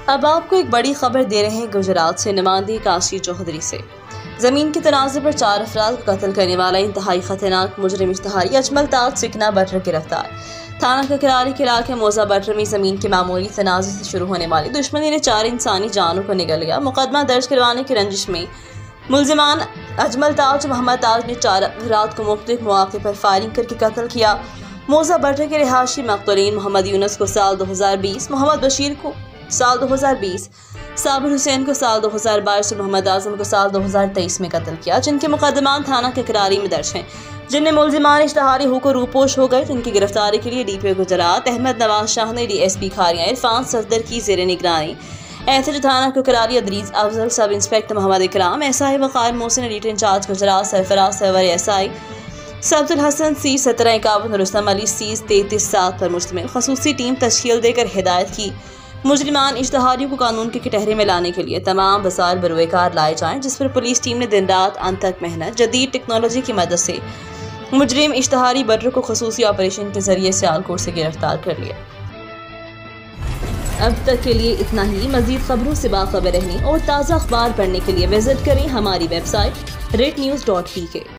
अब आपको एक बड़ी खबर दे रहे हैं गुजरात से। नुमाइंदे काशी चौधरी से जमीन के तनाज़े पर 4 अफराद को कत्ल करने वाला इंतहाई खतरनाक मुजरिम इश्तिहारी अजमल ताज सिकना बटर गिरफ्तार। थाना ककरारी के इलाके मौजा बटर में जमीन के मामूली तनाज़े से शुरू होने वाली दुश्मनी ने 4 इंसानी जानों को निगल लिया। मुकदमा दर्ज करवाने की रंजिश में मुलजिमान अजमल ताज मोहम्मद ताज ने 4 अफराद को मुख्तलिफ मौके पर फायरिंग करके कत्ल किया। मौजा बटर के रिहायशी मकतूलीन मोहम्मद यूनुस को साल 2020, मोहम्मद बशीर को साल 2020, साबिर हुसैन को साल 2022 और मोहम्मद आजम को साल 2023 में कत्ल किया, जिनके मुकदमान थाना ककरारी में दर्ज हैं, जिनमें मुलजिमान इश्तिहारी होकर रूपोश हो गए। जिनकी गिरफ्तारी के लिए डीपीओ गुजरात अहमद नवाज शाह ने डीएसपी खारियां इरफान सफदर की जेर निगरानी एसएच थाना ककरारी अदरीज अफजल, सब inspector Mohammad Ikram, SI Waqar Mohsin, editor in charge Gujarat Sarfaraz Sarwar, SI Sabzul Hasan C 1751, Rustam Ali C 33-7 पर मुश्तमिल खसूसी टीम तश्कील देकर हिदायत की मुजरिमान इश्तिहारियों को कानून के कटहरे में लाने के लिए तमाम बसार बरोकार लाए जाएं, जिस पर पुलिस टीम ने दिन रात अनथक मेहनत जदीद टेक्नोलॉजी की मदद से मुजरिम इश्तिहारी बटर को खसूसी ऑपरेशन के जरिए सियालकोट से गिरफ्तार कर लिया। अब तक के लिए इतना ही। मजीद खबरों से बाखबर रहने और ताज़ा अखबार पढ़ने के लिए विजिट करें हमारी वेबसाइट rednews.pk।